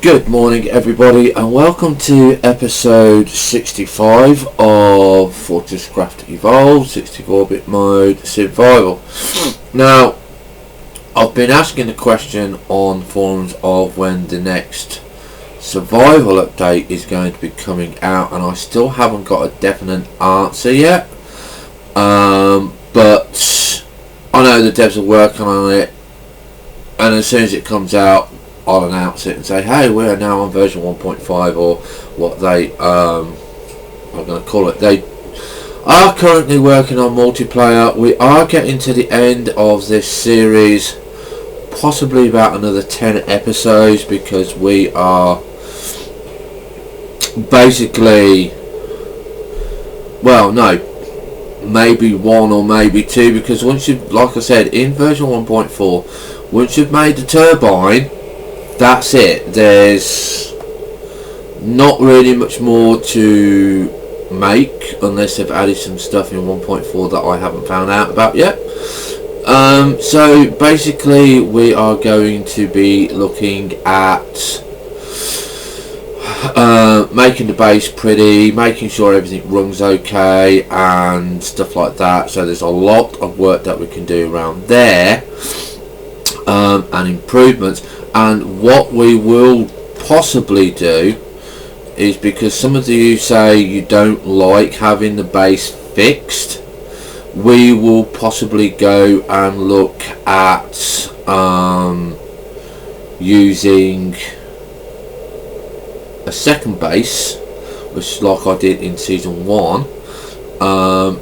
Good morning everybody and welcome to episode 65 of FortressCraft Evolved 64-bit mode survival. Now, I've been asking the question on forums of when the next survival update is going to be coming out, and I still haven't got a definite answer yet, but I know the devs are working on it, and as soon as it comes out I'll announce it and say, hey, we're now on version 1.5, or what they I'm going to call it. They are currently working on multiplayer. We are getting to the end of this series, possibly about another 10 episodes, because we are basically, well, no, maybe one or maybe two, because once you've, like I said, in version 1.4, once you've made the turbine, that's it. There's not really much more to make unless they've added some stuff in 1.4 that I haven't found out about yet. So basically we are going to be looking at making the base pretty, making sure everything runs okay and stuff like that. So there's a lot of work that we can do around there, and improvements. And what we will possibly do is, because some of you say you don't like having the base fixed, we will possibly go and look at using a second base, which, like I did in season 1,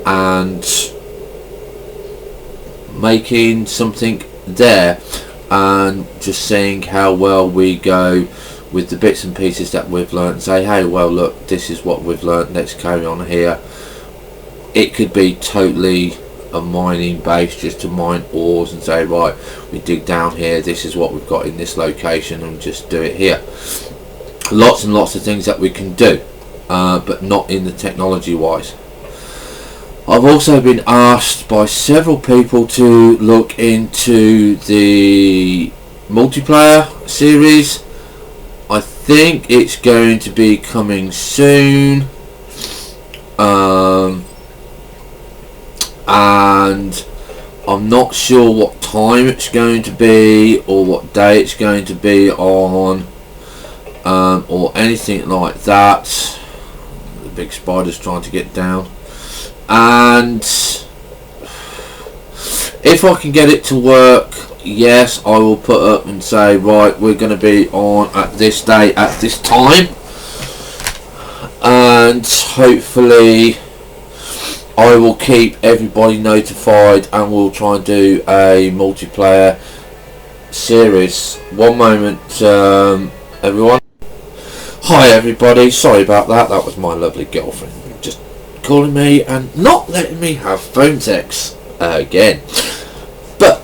and making something there, and just seeing how well we go with the bits and pieces that we've learnt, and say, hey, well, look, this is what we've learnt, let's carry on here. It could be totally a mining base, just to mine ores and say, right, we dig down here, this is what we've got in this location, and just do it here. Lots and lots of things that we can do, but not in the technology wise. I've also been asked by several people to look into the multiplayer series. I think it's going to be coming soon, and I'm not sure what time it's going to be or what day it's going to be on, or anything like that. The big spider's trying to get down. And if I can get it to work, yes, I will put up and say, right, we're going to be on at this day at this time, and hopefully I will keep everybody notified, and we'll try and do a multiplayer series. One moment, everyone. Hi everybody, sorry about that. That was my lovely girlfriend just calling me and not letting me have phone sex again. But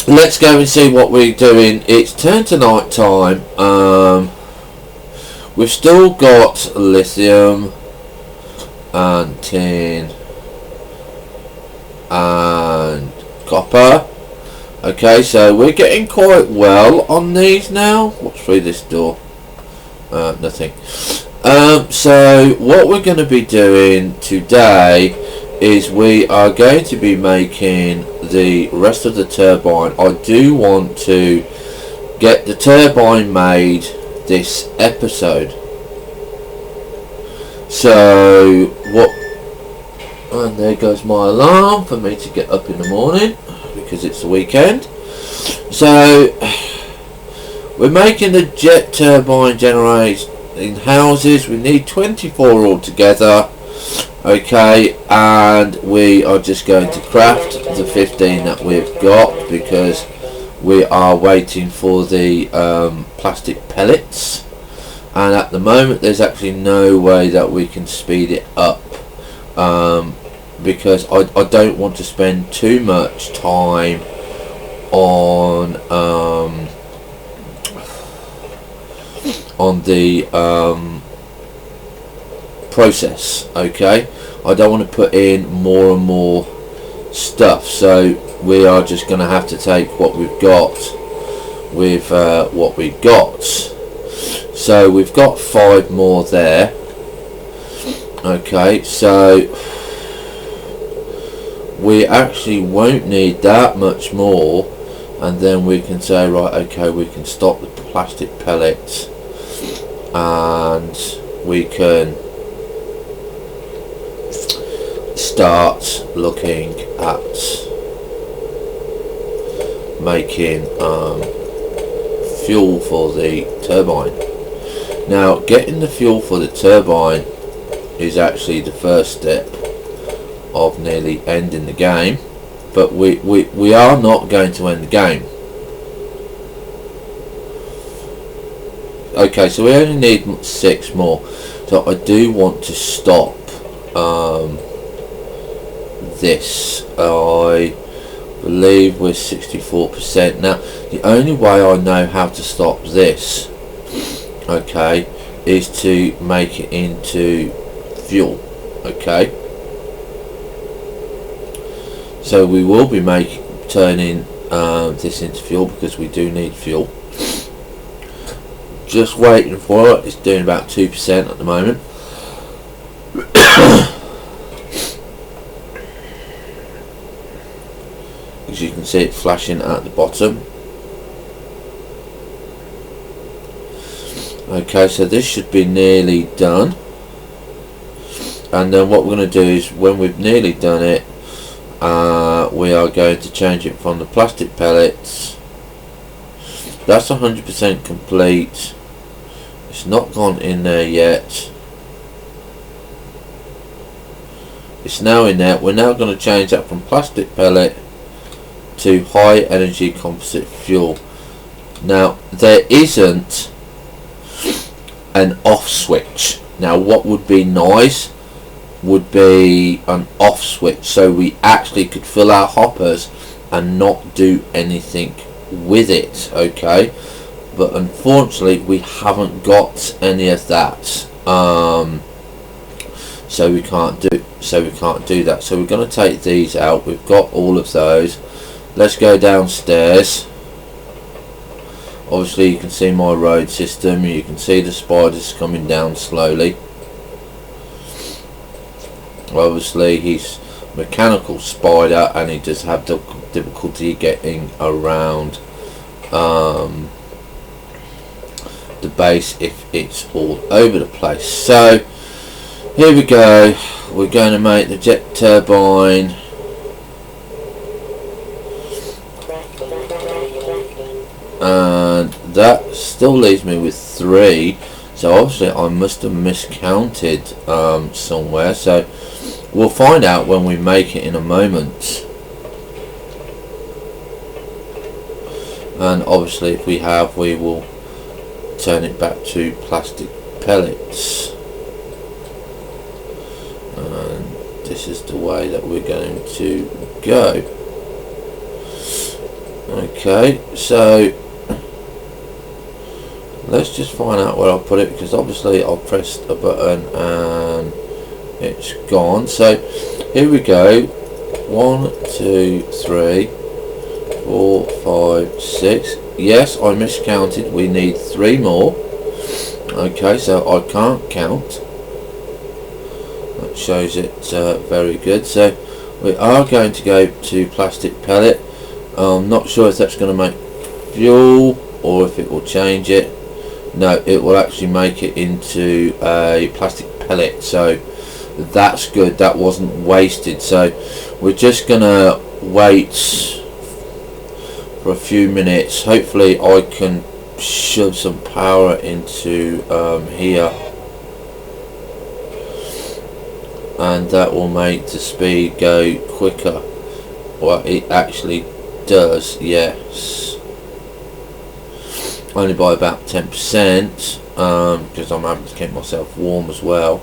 let's go and see what we're doing. It's turned to night time. We've still got lithium and tin and copper. Okay, so we're getting quite well on these now. What's through this door? Nothing. So what we're going to be doing today is we are going to be making the rest of the turbine. I do want to get the turbine made this episode. So what, and there goes my alarm for me to get up in the morning because it's the weekend. So we're making the jet turbine generators in houses. We need 24 altogether. Okay, and we are just going to craft the 15 that we've got, because we are waiting for the plastic pellets, and at the moment there's actually no way that we can speed it up, because I don't want to spend too much time on the process. Okay, I don't want to put in more and more stuff, so we are just going to have to take what we've got with what we got. So we've got 5 more there. Okay, so we actually won't need that much more, and then we can say, right, okay, we can stop the plastic pellets and we can start looking at making fuel for the turbine. Now, getting the fuel for the turbine is actually the first step of nearly ending the game, but we are not going to end the game. Okay, so we only need 6 more, so I do want to stop this. I believe we're 64%. Now, the only way I know how to stop this, okay, is to make it into fuel. Okay, so we will be turning this into fuel, because we do need fuel. Just waiting for it. It's doing about 2% at the moment. As you can see, it flashing at the bottom. Okay, so this should be nearly done, and then what we're going to do is, when we've nearly done it, we are going to change it from the plastic pellets. That's 100% complete. It's not gone in there yet. It's now in there. We're now going to change that from plastic pellet to high energy composite fuel. Now, there isn't an off switch. Now, what would be nice would be an off switch, so we actually could fill our hoppers and not do anything with it. Okay, but unfortunately we haven't got any of that, so we can't do that. So we're going to take these out. We've got all of those. Let's go downstairs. Obviously you can see my road system. You can see the spiders coming down slowly. Obviously he's mechanical spider, and he does have difficulty getting around the base if it's all over the place. So here we go. We're going to make the jet turbine. And that still leaves me with 3, so obviously I must have miscounted somewhere, so we'll find out when we make it in a moment. And obviously if we have, we will turn it back to plastic pellets, and this is the way that we're going to go. Okay, so let's just find out where I'll put it, because obviously I've pressed a button and it's gone. So here we go. 1, 2, 3, 4, 5, 6. Yes, I miscounted. We need 3 more. Okay, so I can't count. That shows it very good. So we are going to go to plastic pellet. I'm not sure if that's going to make fuel or if it will change it. No, it will actually make it into a plastic pellet, so that's good. That wasn't wasted. So we're just gonna wait for a few minutes. Hopefully I can shove some power into here, and that will make the speed go quicker. Well, it actually does, yes, only by about 10%, because I'm having to keep myself warm as well.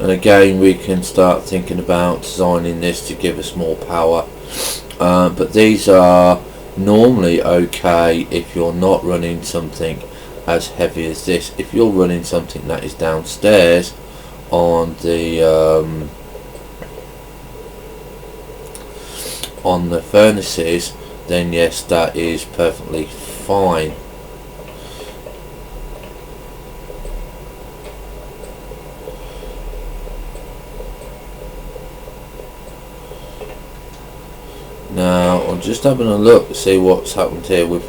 And again, we can start thinking about designing this to give us more power, but these are normally okay if you're not running something as heavy as this. If you're running something that is downstairs, on the furnaces, then yes, that is perfectly fine. Now I'm just having a look to see what's happened here. We've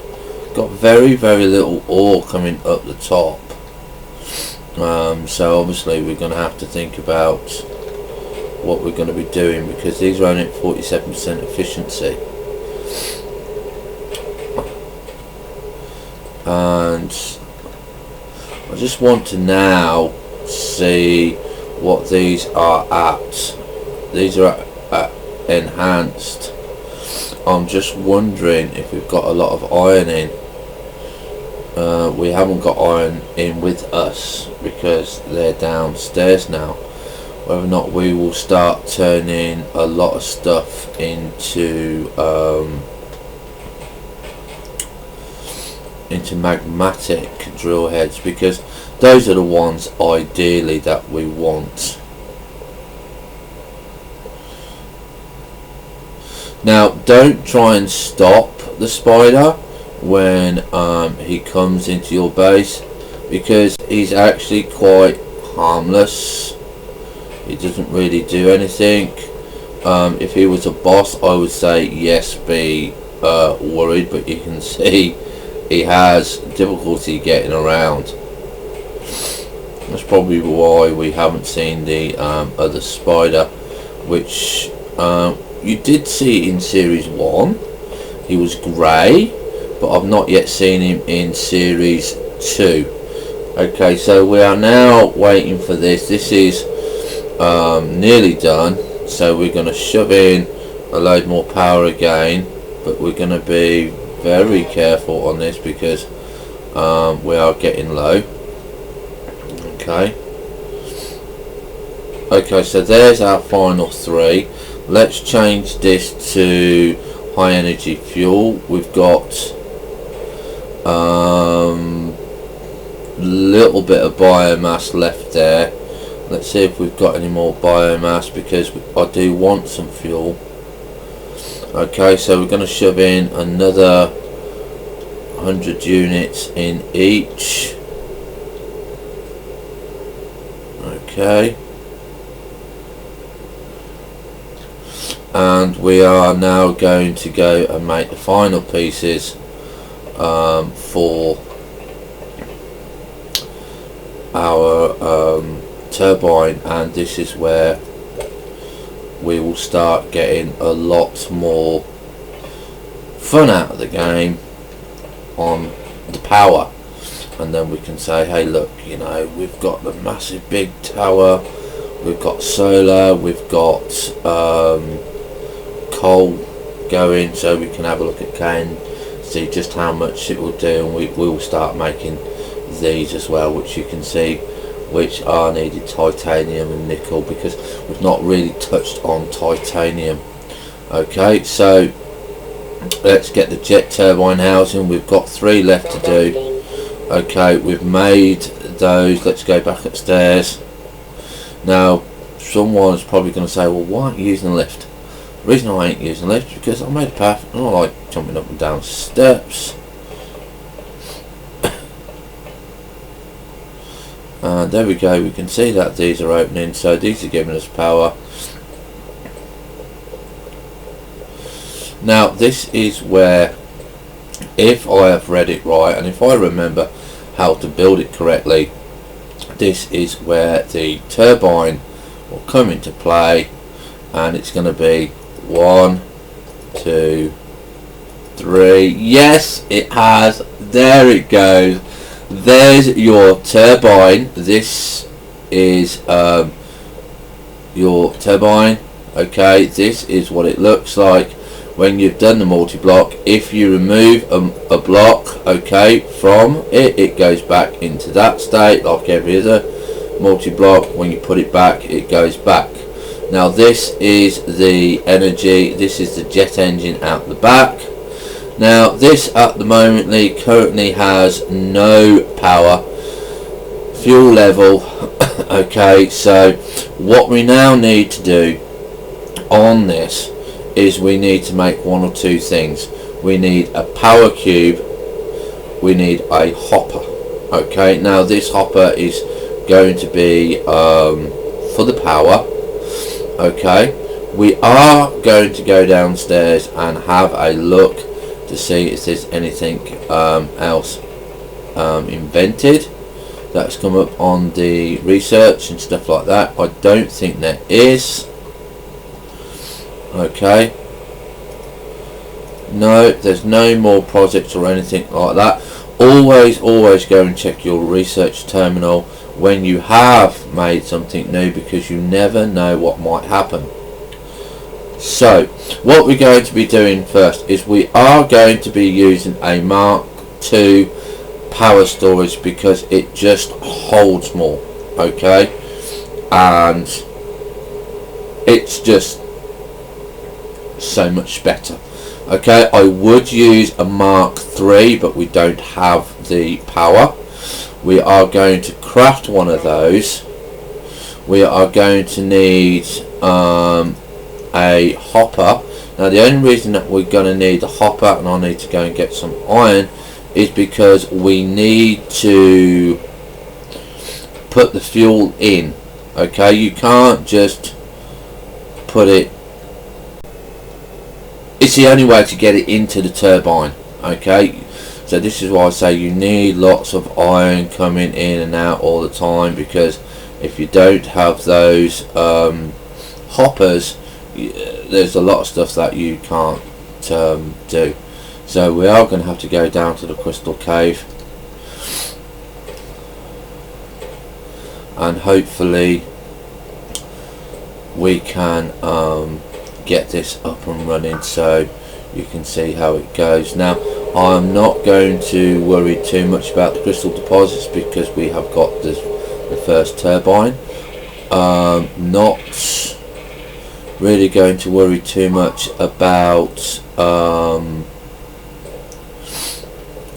got very little ore coming up the top, so obviously we're going to have to think about what we're going to be doing, because these are only at 47% efficiency, and I just want to now see what these are at. These are at enhanced. I'm just wondering if we've got a lot of iron in. We haven't got iron in with us because they're downstairs now. Whether or not we will start turning a lot of stuff into magmatic drill heads, because those are the ones ideally that we want. Now don't try and stop the spider when he comes into your base, because he's actually quite harmless. He doesn't really do anything. If he was a boss, I would say yes, be worried, but you can see he has difficulty getting around. That's probably why we haven't seen the other spider, which you did see in series 1. He was grey, but I've not yet seen him in series 2. Okay, so we are now waiting for this. This is nearly done, so we're going to shove in a load more power again, but we're going to be very careful on this because we are getting low. Okay, so there's our final 3. Let's change this to high energy fuel. We've got little bit of biomass left there. Let's see if we've got any more biomass, because I do want some fuel. Okay, so we're going to shove in another 100 units in each. Okay, and we are now going to go and make the final pieces for our turbine, and this is where we will start getting a lot more fun out of the game on the power. And then we can say, hey look, you know, we've got the massive big tower, we've got solar, we've got coal going, so we can have a look at cane, see just how much it will do, and we will start making these as well, which you can see which are needed titanium and nickel, because we've not really touched on titanium. Okay, so let's get the jet turbine housing. We've got 3 left to do. Okay, we've made those. Let's go back upstairs. Now someone's probably going to say, well, why aren't you using the lift? The reason I ain't using the lift is because I made a path and I like jumping up and down steps. And there we go, we can see that these are opening, so these are giving us power. Now this is where, if I have read it right and if I remember how to build it correctly, this is where the turbine will come into play, and it's going to be 1, 2, 3. Yes, it has. There it goes. There's your turbine. This is your turbine. Okay, this is what it looks like when you've done the multi-block. If you remove a block, okay, from it, it goes back into that state like every other multi-block. When you put it back, it goes back. Now this is the energy, this is the jet engine out the back. Now this at the moment currently has no power, fuel level Okay, so what we now need to do on this is we need to make one or two things. We need a power cube, we need a hopper. Okay, now this hopper is going to be for the power. Okay, we are going to go downstairs and have a look to see if there's anything else invented that's come up on the research and stuff like that. I don't think there is. Okay, no, there's no more projects or anything like that. Always go and check your research terminal when you have made something new, because you never know what might happen. So what we're going to be doing first is we are going to be using a Mark II power storage, because it just holds more. Okay, and it's just so much better. Okay, I would use a Mark III, but we don't have the power. We are going to craft one of those. We are going to need a hopper. Now the only reason that we're going to need a hopper, and I need to go and get some iron, is because we need to put the fuel in. Okay, you can't just put it. It's the only way to get it into the turbine. Okay, so this is why I say you need lots of iron coming in and out all the time, because if you don't have those hoppers, there's a lot of stuff that you can't do. So we are going to have to go down to the crystal cave, and hopefully we can get this up and running so you can see how it goes. Now I'm not going to worry too much about the crystal deposits, because we have got the first turbine. Not really going to worry too much about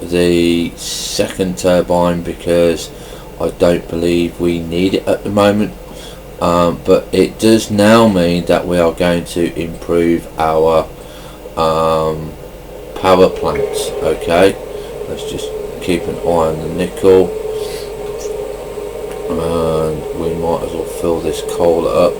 the second turbine, because I don't believe we need it at the moment. But it does now mean that we are going to improve our power plants. Okay, let's just keep an eye on the nickel, and we might as well fill this coal up.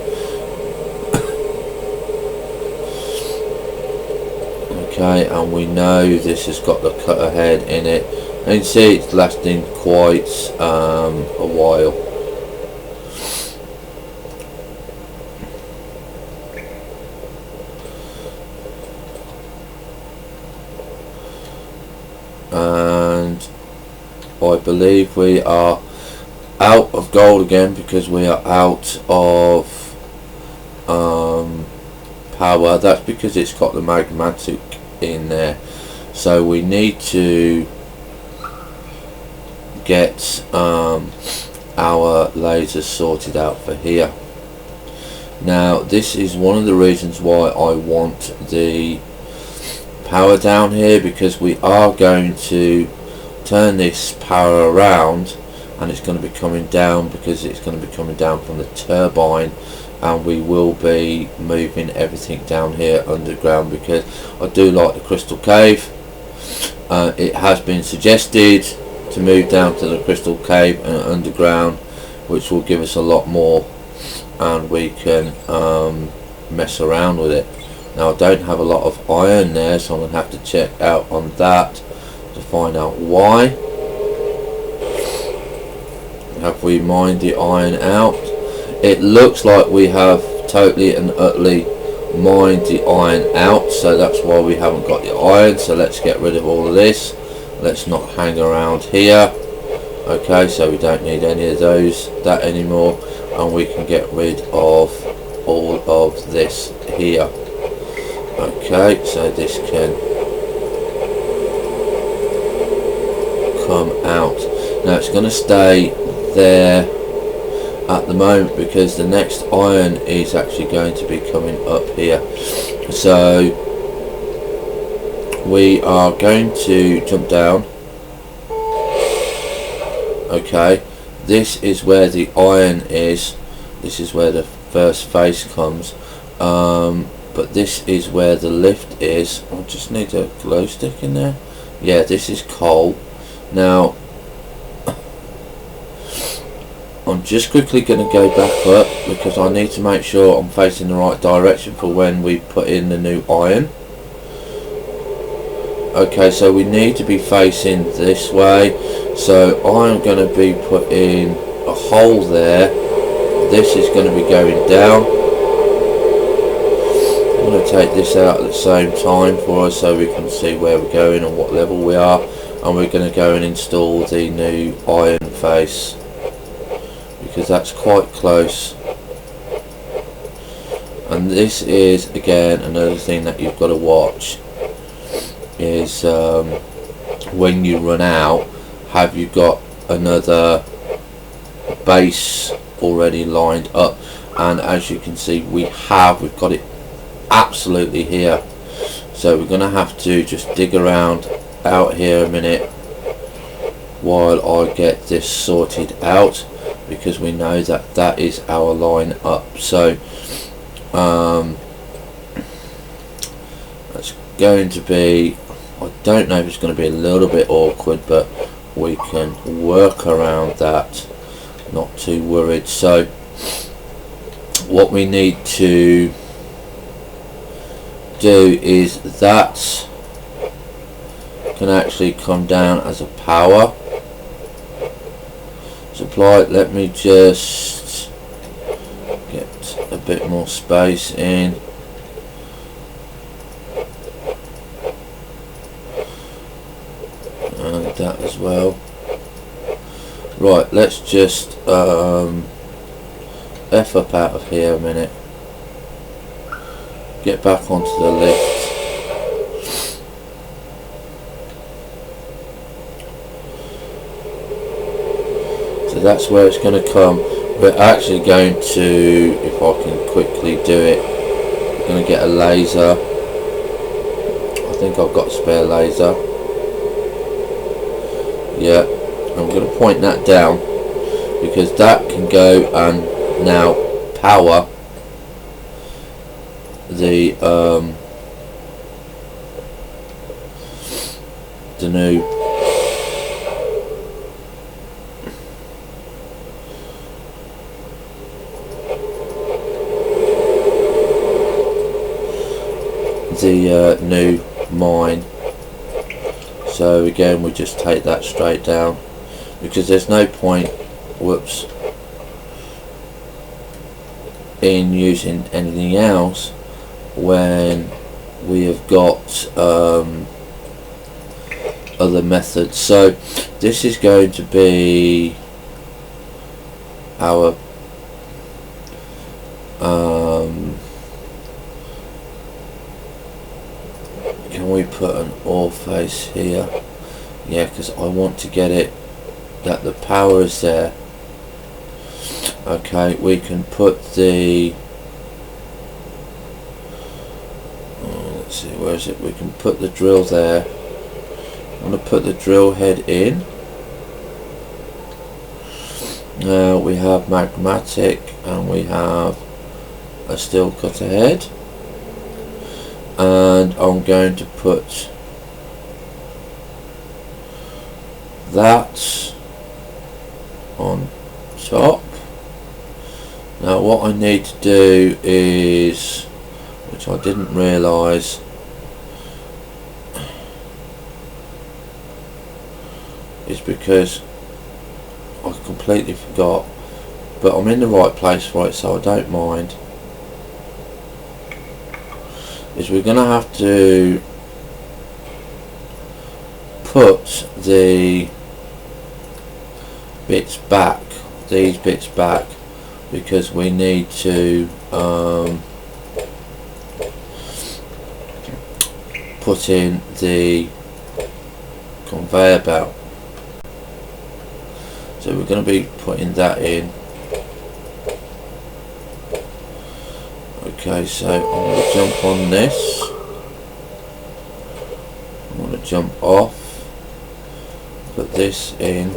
Okay, and we know this has got the cutter head in it, and you can see it's lasting quite a while. And I believe we are out of gold again, because we are out of power. That's because it's got the magmatic in there, so we need to get our lasers sorted out for here. Now this is one of the reasons why I want the power down here, because we are going to turn this power around, and it's going to be coming down, because it's going to be coming down from the turbine, and we will be moving everything down here underground, because I do like the crystal cave. It has been suggested to move down to the crystal cave and underground, which will give us a lot more, and we can mess around with it. Now I don't have a lot of iron there, so I'm going to have to check out on that to find out why. Have we mined the iron out? It looks like we have totally and utterly mined the iron out, so that's why we haven't got the iron. So let's get rid of all of this. Let's not hang around here. Okay, so we don't need any of that anymore, and we can get rid of all of this here. Okay, so this can come out. Now it's going to stay there at the moment, because the next iron is actually going to be coming up here. So we are going to jump down. Okay, this is where the iron is. This is where the first face comes, but this is where the lift is. I just need a glow stick in there. Yeah, this is coal. Now I'm just quickly going to go back up because I need to make sure I'm facing the right direction for when we put in the new iron. Okay, so we need to be facing this way, so I'm going to be putting a hole there. This is going to be going down. I'm going to take this out at the same time for us so we can see where we're going and what level we are, and we're going to go and install the new iron face because that's quite close. And this is again another thing that you've got to watch is when you run out, have you got another base already lined up? And as you can see, we've got it absolutely here, so we're gonna have to just dig around out here a minute while I get this sorted out, because we know that that is our line up. So that's going to be, I don't know if it's going to be a little bit awkward, but we can work around that, not too worried. So what we need to do is that can actually come down as a power supply. Let me just get a bit more space in. And that as well. Right, let's just F up out of here a minute. Get back onto the lift. So that's where it's going to come. We're actually going to, if I can quickly do it, we're going to get a laser. I think I've got a spare laser. Yeah, I'm going to point that down because that can go and now power the new new mine. So again, we just take that straight down because there's no point, whoops, in using anything else when we have got other methods. So this is going to be our can we put an ore face here? Yeah, because I want to get it that the power is there. Okay, we can put the let's see, where is it? We can put the drill there. I'm going to put the drill head in. Now we have magmatic and we have a steel cutter head, and I'm going to put that on top. Now what I need to do is, which I didn't realise, is because I completely forgot, but I'm in the right place for it, so I don't mind, is we're going to have to put the bits back, these bits back, because we need to put in the conveyor belt. So we're going to be putting that in. Okay, so I'm going to jump on this. I'm going to jump off, put this in.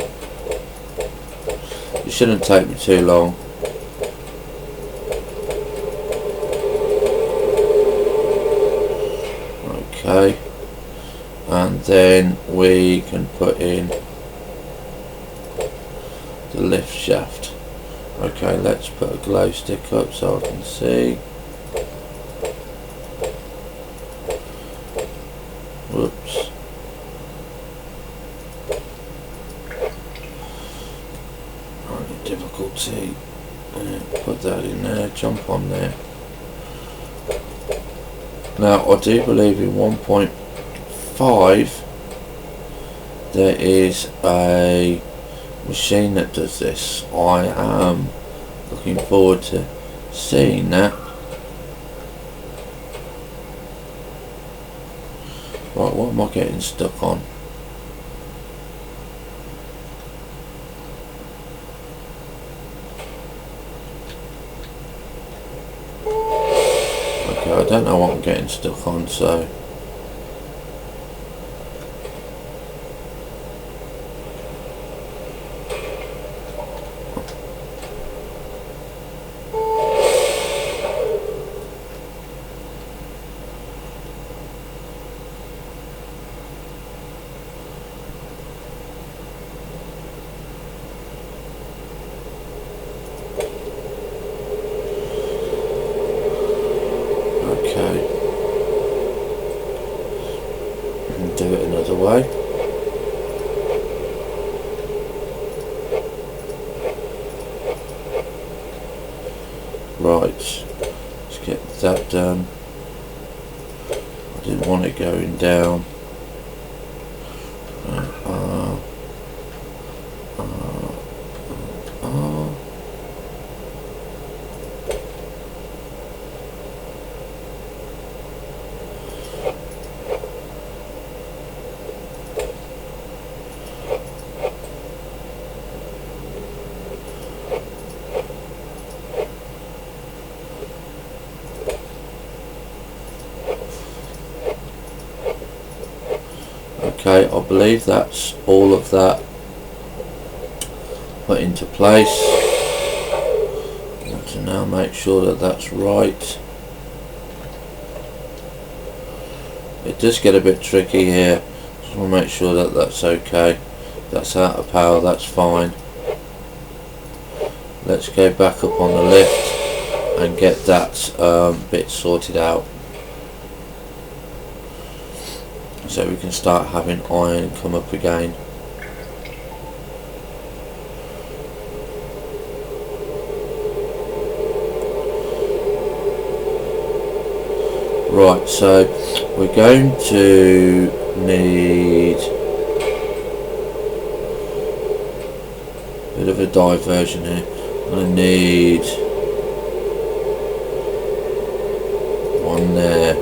It shouldn't take me too long. Okay, and then we can put in the lift shaft. Okay, let's put a glow stick up so I can see. Whoops. Only difficulty. Put that in there, jump on there. Now I do believe in 1.5 there is a machine that does this. I am looking forward to seeing that. Right, what am I getting stuck on? Okay, I don't know what I'm getting stuck on, so do it another way. Right, let's get that done. I didn't want it going down. Okay, I believe that's all of that put into place. I want to now make sure that that's right. It does get a bit tricky here. Just want to make sure that that's okay. That's out of power, that's fine. Let's go back up on the lift and get that bit sorted out, so we can start having iron come up again. Right, so we're going to need a bit of a diversion here. I'm going to need one there.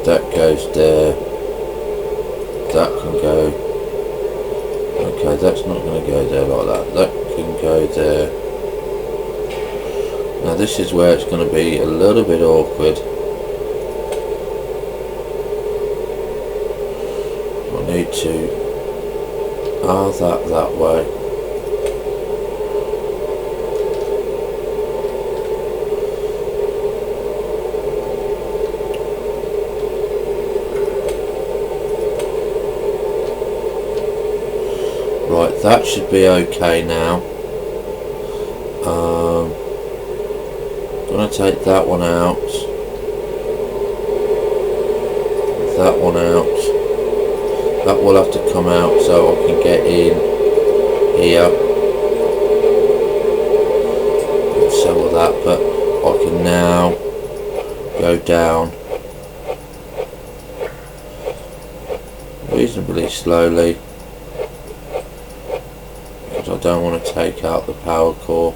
That goes there. That can go. Okay, that's not going to go there like that. That can go there. Now this is where it's going to be a little bit awkward. I need to that way. Right, that should be okay now. Gonna take that one out. That one out. That will have to come out so I can get in here. And so will that, but I can now go down reasonably slowly, because I don't want to take out the power core.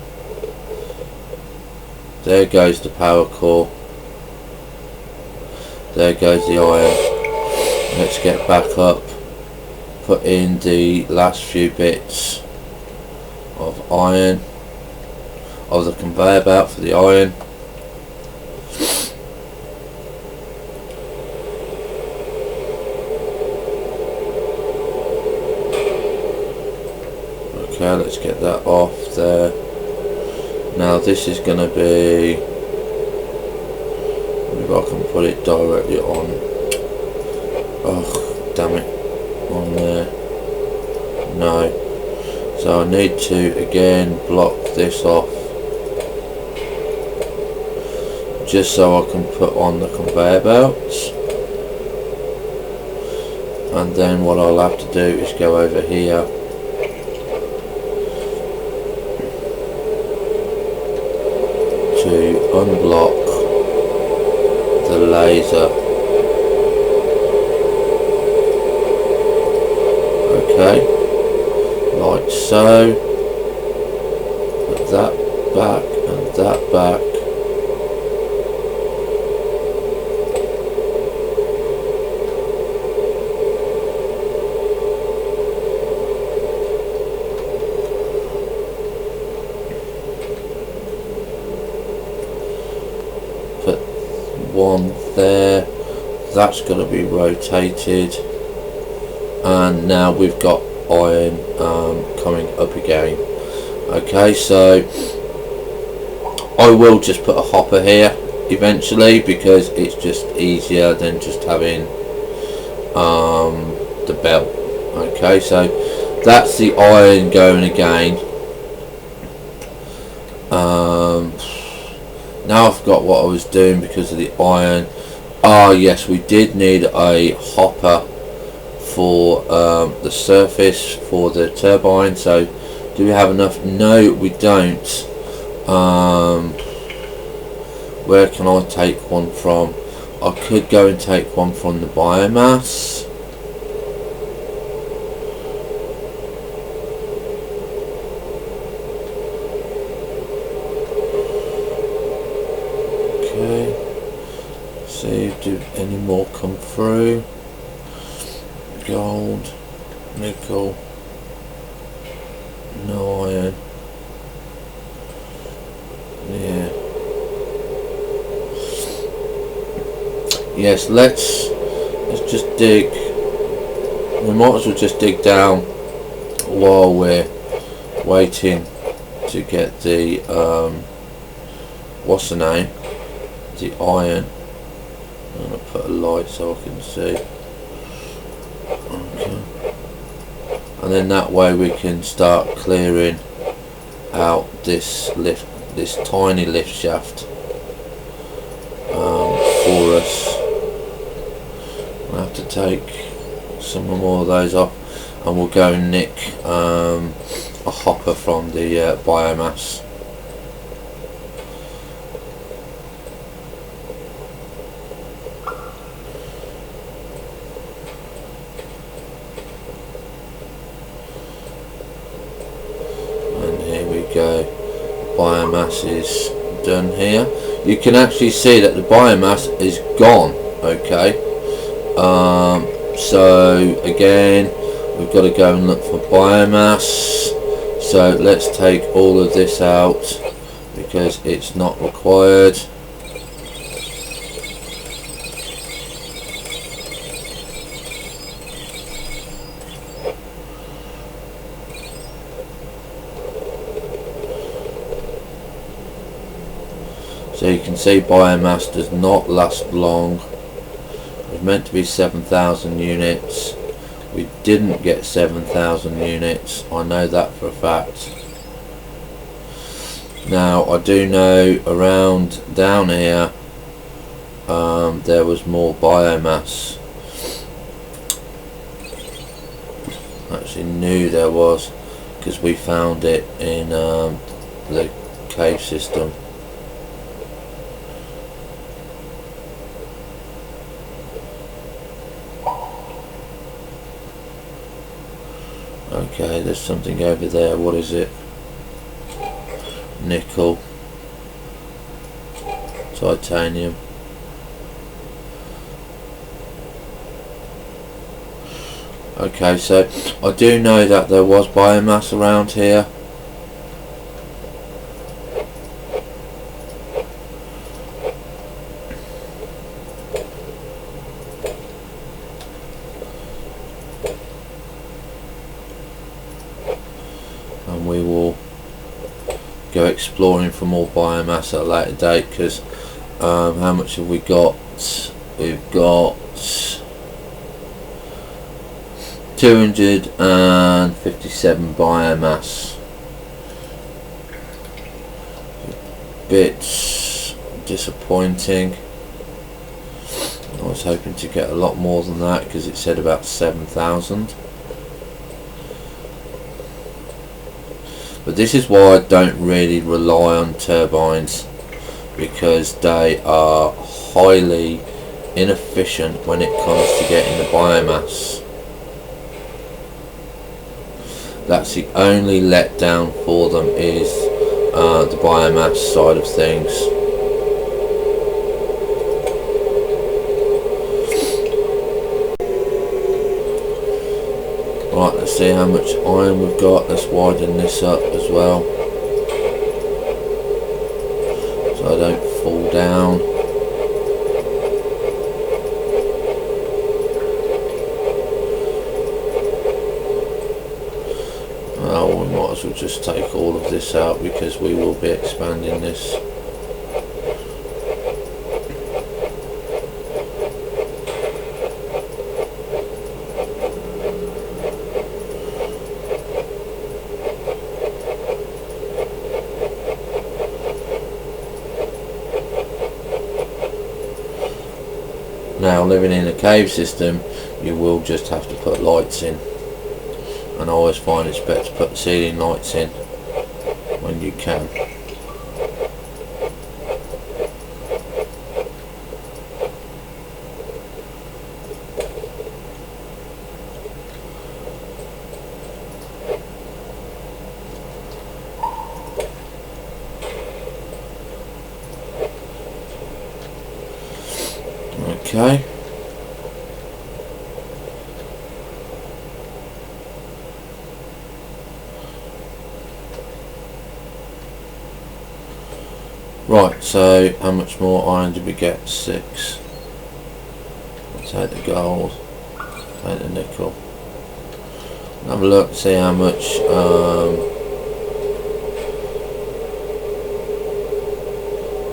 There goes the power core. There goes the iron. Let's get back up, put in the last few bits of iron, of the conveyor belt for the iron. Okay, let's get that off there. Now this is going to be, if I can put it directly on, oh damn it, on there, no, so I need to again block this off, just so I can put on the conveyor belts. And then what I'll have to do is go over here to unblock the laser. Okay, like so. Put that back and that back. One there, that's going to be rotated, and now we've got iron coming up again. Okay, so I will just put a hopper here eventually, because it's just easier than just having the belt. Okay, so that's the iron going again. Now I've got what I was doing because of the iron. Ah yes, we did need a hopper for the surface for the turbine. So do we have enough? No, we don't. Where can I take one from? I could go and take one from the biomass. See, do any more come through? Gold, nickel, no iron. Yeah. Yes, let's just dig. We might as well just dig down while we're waiting to get the what's the name? The iron. I'm going to put a light so I can see. Okay. And then that way we can start clearing out this lift, this tiny lift shaft for us. I'll have to take some more of those off, and we'll go and nick a hopper from the biomass. Go, biomass is done here. You can actually see that the biomass is gone. Okay, so again we've got to go and look for biomass. So let's take all of this out because it's not required. So you can see biomass does not last long. It was meant to be 7,000 units. We didn't get 7,000 units. I know that for a fact. Now I do know around down here there was more biomass. I actually knew there was because we found it in the cave system. Okay, there's something over there. What is it? Nickel, titanium. Okay, so I do know that there was biomass around here. go exploring for more biomass at a later date, because how much have we got? We've got 257 biomass. Bit disappointing. I was hoping to get a lot more than that, because it said about 7,000. But this is why I don't really rely on turbines, because they are highly inefficient when it comes to getting the biomass. That's the only letdown for them, is the biomass side of things. Right, let's see how much iron we've got. Let's widen this up as well, so I don't fall down. Well, we might as well just take all of this out, because we will be expanding this. Now, living in a cave system, you will just have to put lights in, and I always find it's better to put ceiling lights in when you can. Okay. Right, so how much more iron did we get? 6. Let's take the gold, take the nickel. Have a look, see how much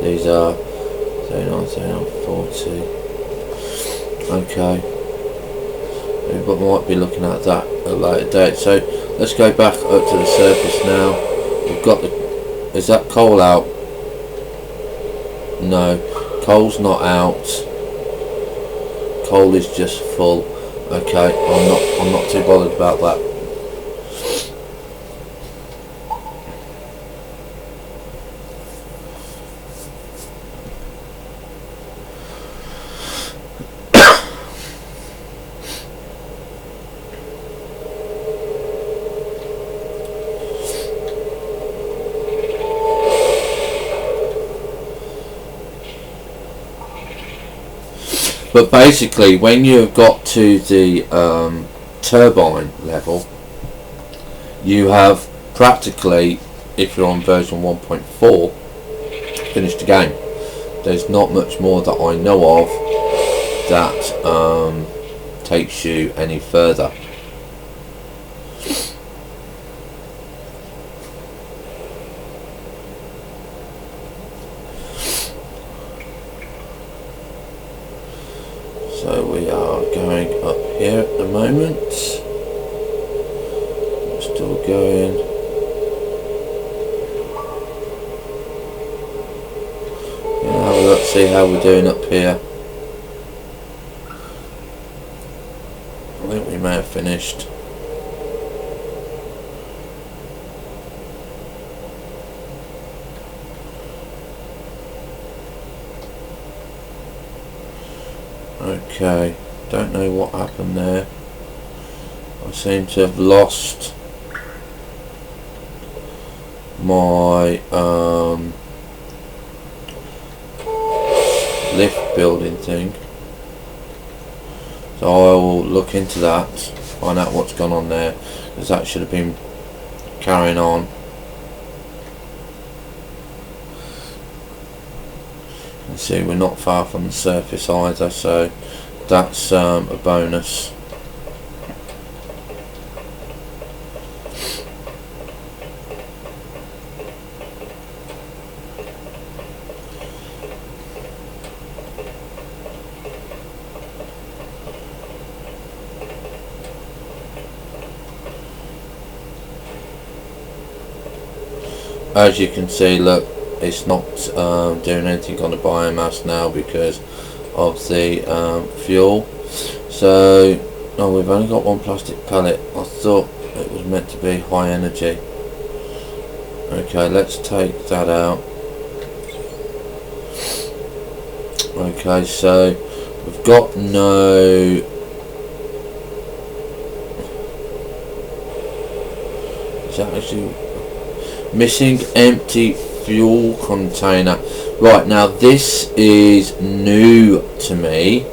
these are. 39, 39, 40. Okay, we might be looking at that at a later date. So let's go back up to the surface now. We've got the, is that coal out? No, coal's not out. Coal is just full. Okay, I'm not too bothered about that. But basically, when you've got to the turbine level, you have practically, if you're on version 1.4, finished the game. There's not much more that I know of that takes you any further. So we are going up here at the moment. We're still going. Gonna have a look, see how we're doing up here. I think we may have finished. Okay, don't know what happened there. I seem to have lost my lift building thing, so I will look into that, find out what's gone on there, because that should have been carrying on. And see, we're not far from the surface either, so that's a bonus. as you can see, look, it's not doing anything on the biomass now because of the fuel. So, oh, we've only got one plastic pellet. I thought it was meant to be high energy. Okay, let's take that out. Okay, so we've got no... Is that actually... Missing empty fuel container. Right, now this is new to me.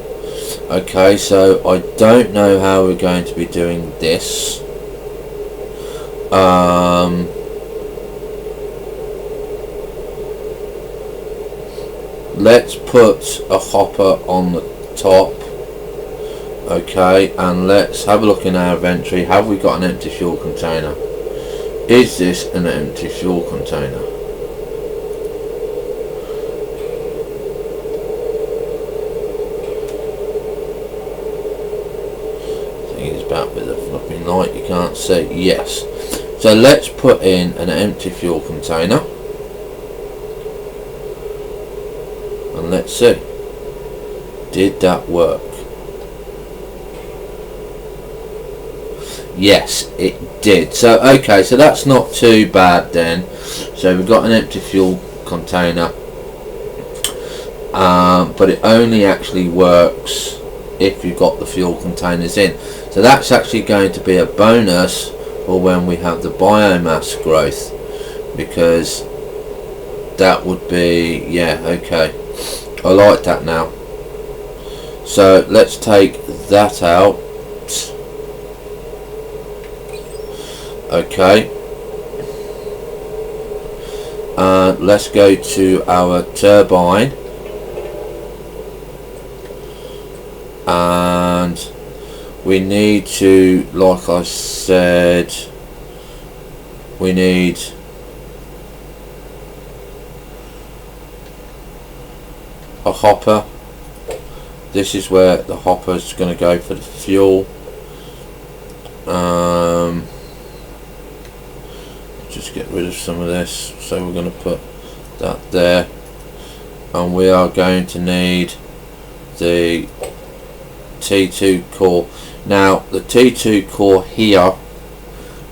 Okay, so I don't know how we're going to be doing this. Let's put a hopper on the top. Okay, and let's have a look in our inventory. Have we got an empty fuel container? Is this an empty fuel container? I think it's about with the flipping light, you can't see. Yes. So let's put in an empty fuel container. And let's see. Did that work? Yes, it did. So okay, so that's not too bad then. So we've got an empty fuel container, but it only actually works if you've got the fuel containers in. So that's actually going to be a bonus for when we have the biomass growth, because that would be, yeah, okay, I like that now. So let's take that out. Okay, let's go to our turbine, and we need to, like I said, we need a hopper. This is where the hopper is going to go for the fuel. Just get rid of some of this, so we're going to put that there, and we are going to need the T2 core. Now the T2 core here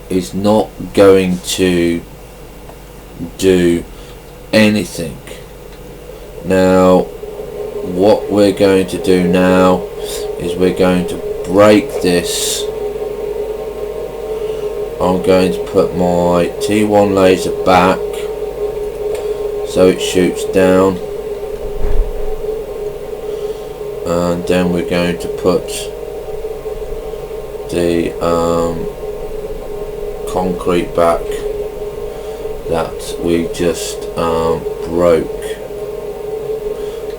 is not going to do anything. Now what we're going to do now is we're going to break this. I'm going to put my T1 laser back so it shoots down, and then we're going to put the concrete back that we just broke.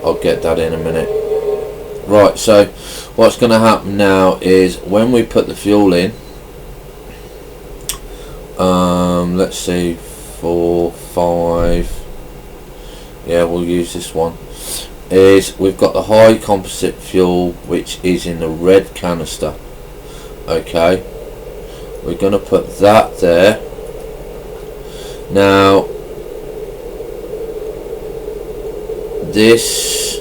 I'll get that in a minute. Right, so what's going to happen now is when we put the fuel in, let's see, 4, 5, yeah, we'll use this one, is we've got the high composite fuel which is in the red canister. Okay, we're going to put that there. Now this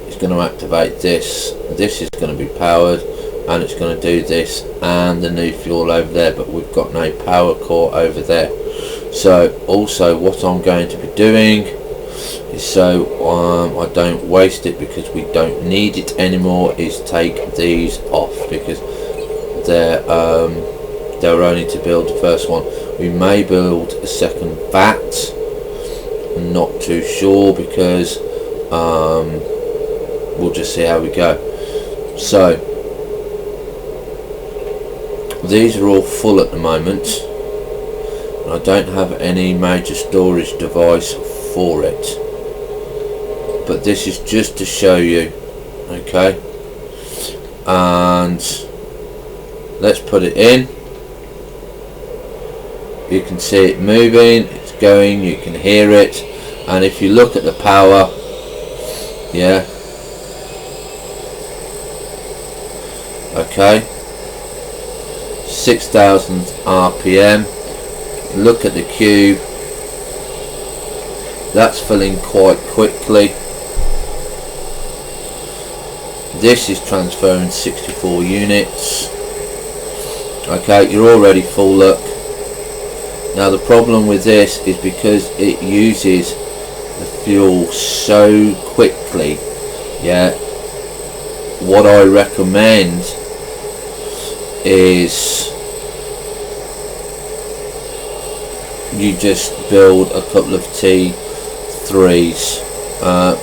is going to activate this. This is going to be powered, and it's going to do this and the new fuel over there, but we've got no power core over there. So also what I'm going to be doing is, so I don't waste it because we don't need it anymore, is take these off because they're only to build the first one. We may build a second vat, I'm not too sure, because we'll just see how we go. So these are all full at the moment, and I don't have any major storage device for it, but this is just to show you. Okay, and let's put it in. You can see it moving, it's going, you can hear it, and if you look at the power, yeah, okay, 6,000 RPM. Look at the cube, That's filling quite quickly. This is transferring 64 units. Okay, you're already full, look. Now the problem with this is because it uses the fuel so quickly, yeah, what I recommend is you just build a couple of T3s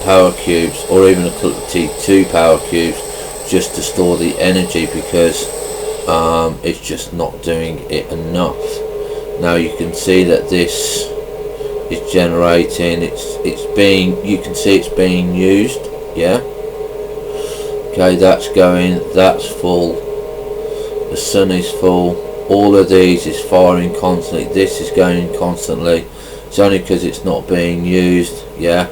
power cubes, or even a couple of T2 power cubes, just to store the energy, because it's just not doing it enough. Now you can see that this is generating, it's being, you can see it's being used, yeah. Okay, that's going, that's full, the sun is full, all of these is firing constantly, this is going constantly. It's only because it's not being used, yeah.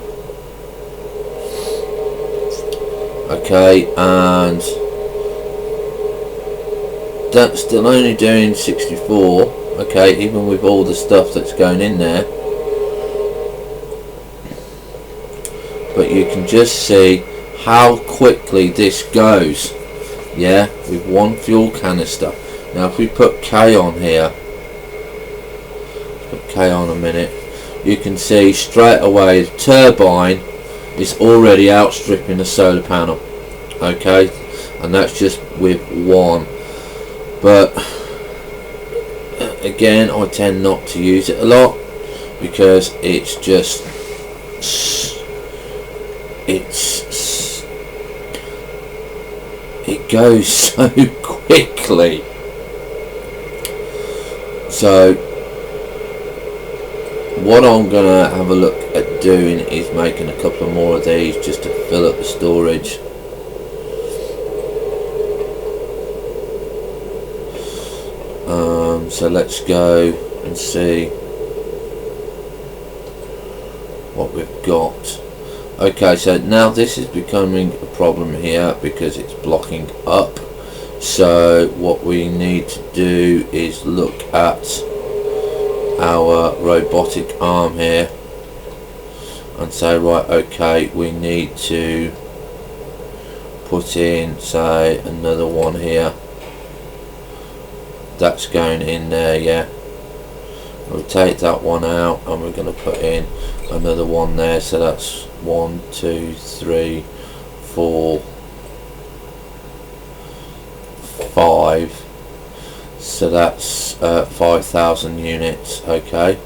Okay, and that's still only doing 64, okay, even with all the stuff that's going in there. But you can just see how quickly this goes, yeah, with one fuel canister. Now if we put K on here, put K on a minute, you can see straight away the turbine is already outstripping the solar panel, okay, and that's just with one. But again, I tend not to use it a lot because it's just, it goes so quickly. So what I'm gonna have a look at doing is making a couple of more of these just to fill up the storage. So let's go and see what we've got. Okay, so now this is becoming a problem here because it's blocking up. So what we need to do is look at our robotic arm here and say, right, okay, we need to put in, say, another one here. That's going in there, yeah. We'll take that one out and we're going to put in another one there. So that's 1, 2, 3, 4, 5. So that's 5,000 units, okay.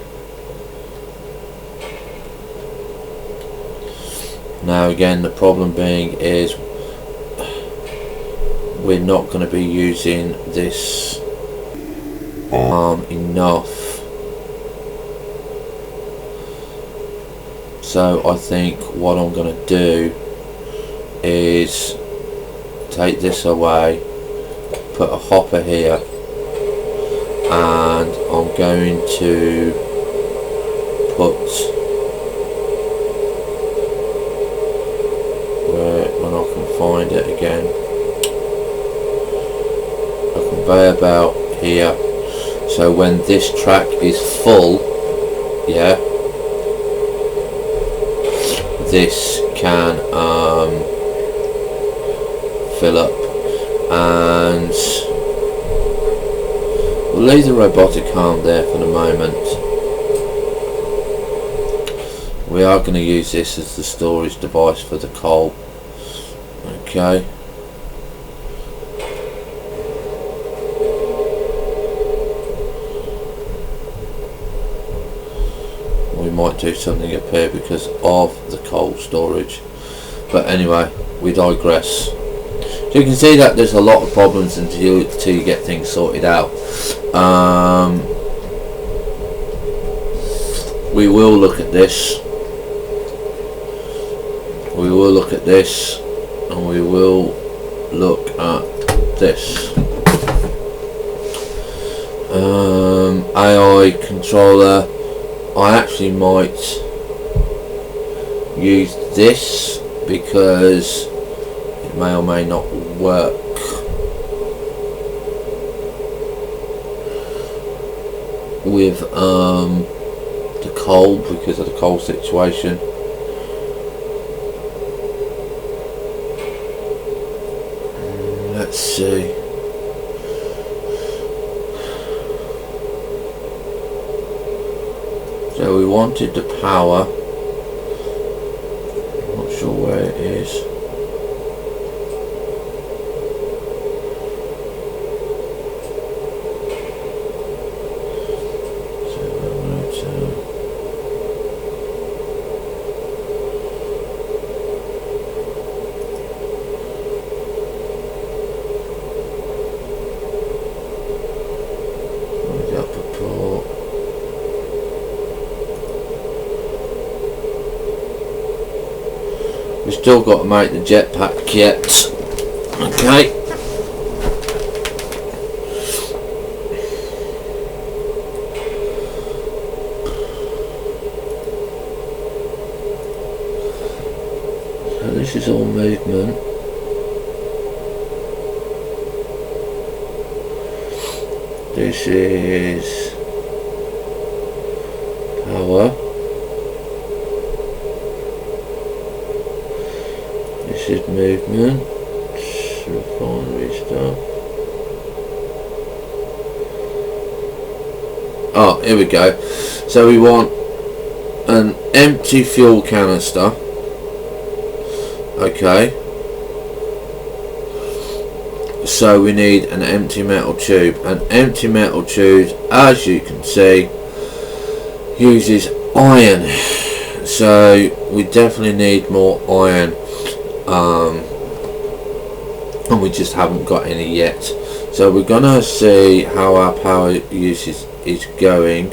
Now again, the problem being is we're not going to be using this arm enough. So I think what I'm going to do is take this away, put a hopper here, and I'm going to put, when I can find it again, a conveyor belt here. So when this track is full, yeah, this can fill up, and we'll leave the robotic arm there for the moment. We are going to use this as the storage device for the coal, okay. We might do something up here because of the coal storage, but anyway, we digress. So you can see that there's a lot of problems until you get things sorted out. We will look at this. We will look at this, and we will look at this. AI controller. I actually might use this because it may or may not work. With the coal because of the coal situation. Let's see. So we wanted the power. I'm not sure where it is. We've still got to make the jetpack yet. Okay. So this is all movement. This is power. This is movement, refinery stuff. Oh, here we go. So we want an empty fuel canister. Okay. So we need an empty metal tube. An empty metal tube, as you can see, uses iron. So we definitely need more iron. And we just haven't got any yet, so we're gonna see how our power usage is going.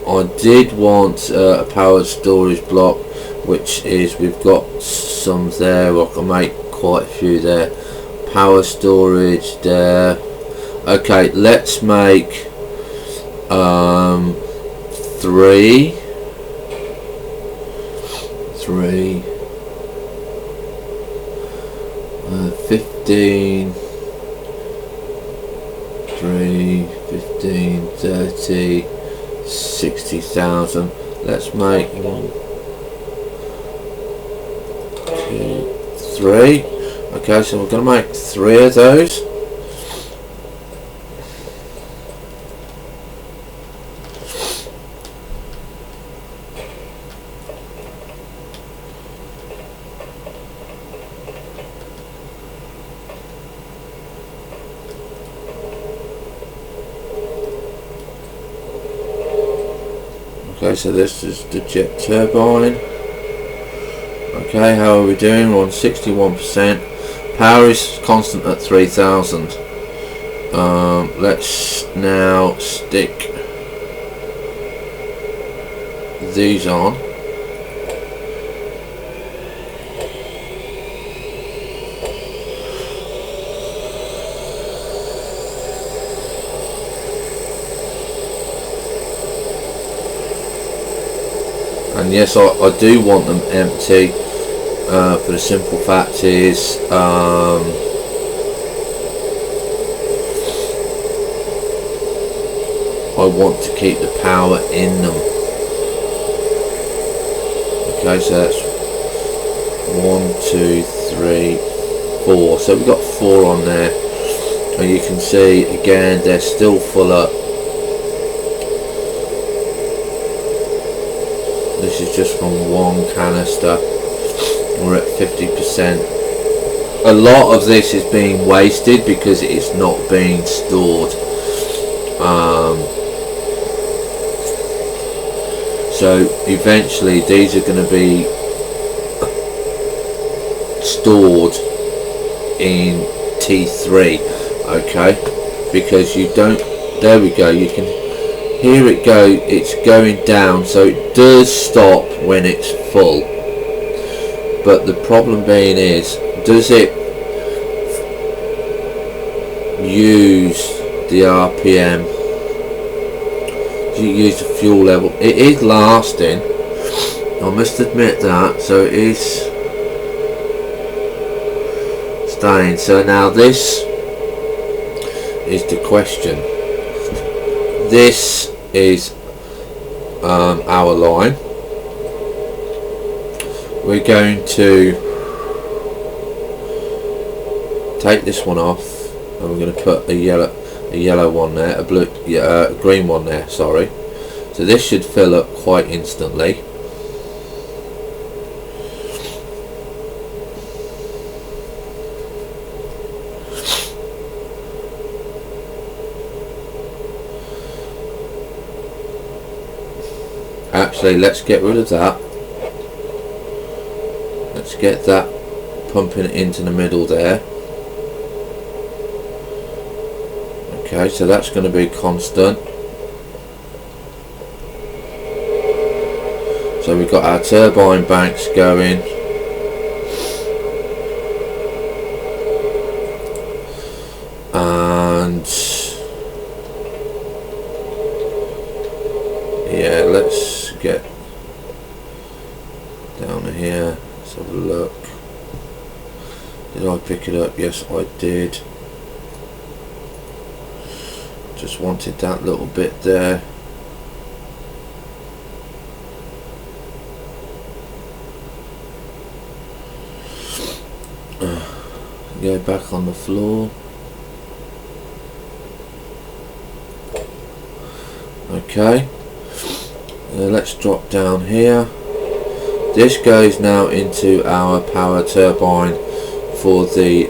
I did want a power storage block, which is, we've got some there. I can make quite a few there. Power storage there. Okay, let's make 3 15, 3, 15, 30, 60,000. Let's make 1, 2, 3. Okay, so we're going to make 3 of those. Okay, so this is the jet turbine. Okay, how are we doing? We're on 61%. Power is constant at 3000. Let's now stick these on. And yes, I do want them empty, for the simple fact is I want to keep the power in them. Okay, so that's 1, 2, 3, 4. So we've got 4 on there, and you can see again they're still full up. This is just from 1 canister. We're at 50%. A lot of this is being wasted because it's not being stored. So eventually these are going to be stored in T3, okay, because you don't, there we go, you can hear it go, it's going down, so it does stop when it's full. But the problem being is, does it use the RPM? Does it use the fuel level? It is lasting, I must admit that, so it is staying. So now this is the question. This is our line. We're going to take this one off, and we're going to put a yellow one there, a green one there, sorry. So this should fill up quite instantly. Actually, let's get rid of that. Let's get that pumping into the middle there. Okay, so that's going to be constant. So we've got our turbine banks going. And yeah, let's get down here. Let's have a look. Did I pick it up? Yes, I did. Just wanted that little bit there. Go back on the floor. Okay. Let's drop down here. This goes now into our power turbine for the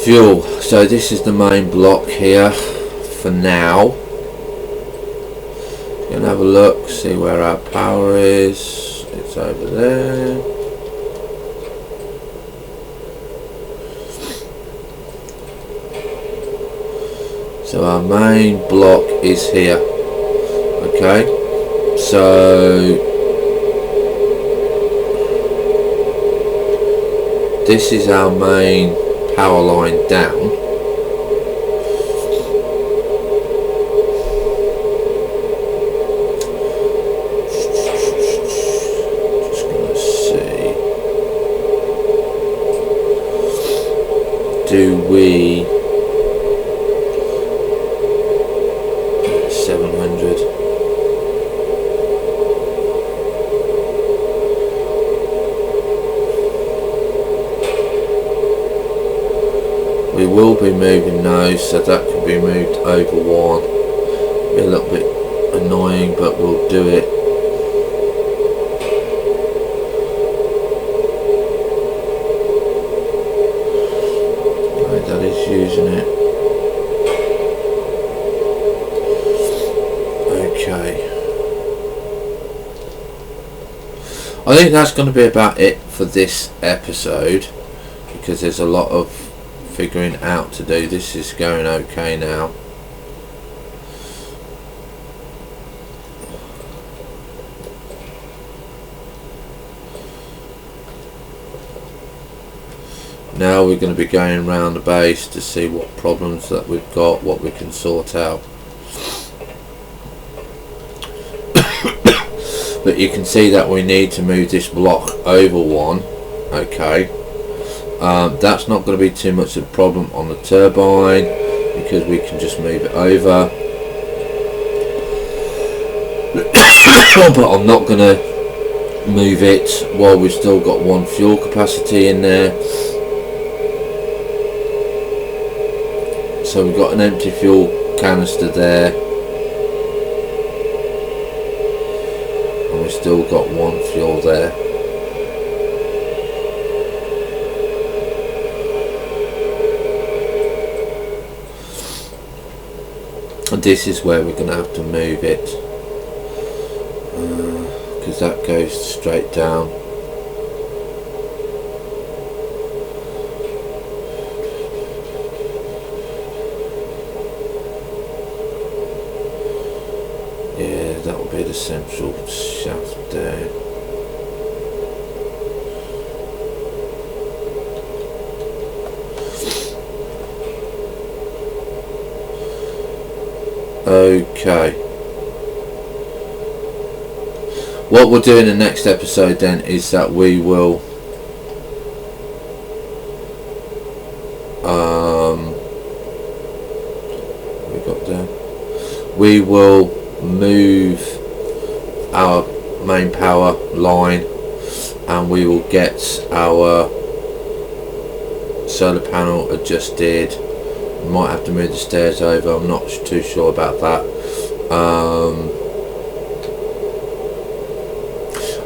fuel. So this is the main block here for now. Gonna have a look, see where our power is. It's over there. So our main block is here. Okay, so this is our main power line down. Just gonna see, do we 700? We will be moving those, so that can be moved over one. Be a little bit annoying, but we'll do it. Right, that is using it. Okay. I think that's going to be about it for this episode, because there's a lot of figuring out to do. This is going okay now. Now we're going to be going around the base to see what problems that we've got, what we can sort out. But you can see that we need to move this block over one. Okay. That's not going to be too much of a problem on the turbine, because we can just move it over. But I'm not going to move it while we've still got one fuel capacity in there. So we've got an empty fuel canister there, and we've still got one fuel there. And this is where we're going to have to move it, because that goes straight down. Yeah, that will be the central shaft there. Okay. What we'll do in the next episode then is that we will we got down we will move our main power line, and we will get our solar panel adjusted. We might have to move the stairs over, I'm not too sure about that.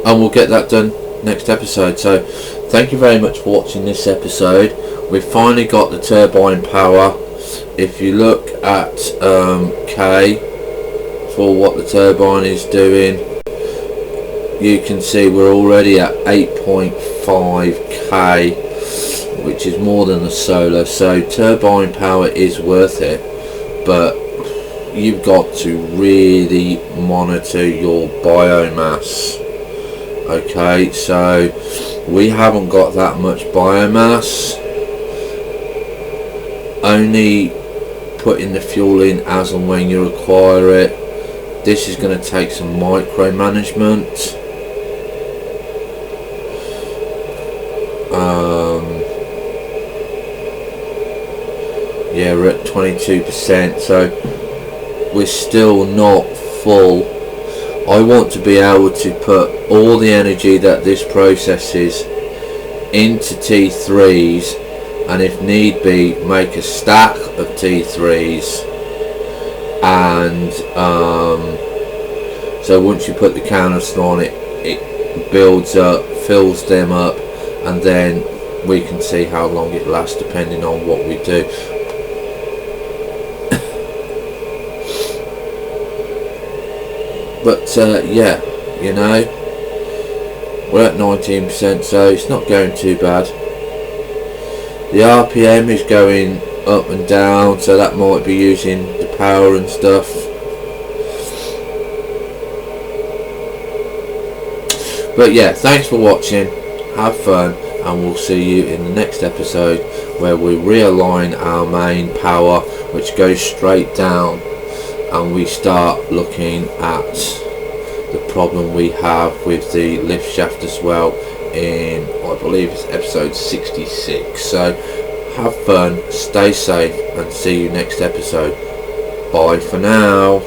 And we'll get that done next episode. So thank you very much for watching this episode. We've finally got the turbine power. If you look at K for what the turbine is doing, you can see we're already at 8.5k, which is more than the solar. So turbine power is worth it, but you've got to really monitor your biomass. Okay, so we haven't got that much biomass, only putting the fuel in as and when you require it. This is going to take some micromanagement. Yeah, we're at 22%, so we're still not full. I want to be able to put all the energy that this processes into T3s, and if need be make a stack of T3s, and so once you put the canister on it, it builds up, fills them up, and then we can see how long it lasts depending on what we do. But yeah, you know, we're at 19%, so it's not going too bad. The RPM is going up and down, so that might be using the power and stuff. But yeah, thanks for watching, have fun, and we'll see you in the next episode where we realign our main power, which goes straight down, and we start looking at the problem we have with the lift shaft as well in, I believe it's episode 66. So have fun, stay safe, and see you next episode. Bye for now.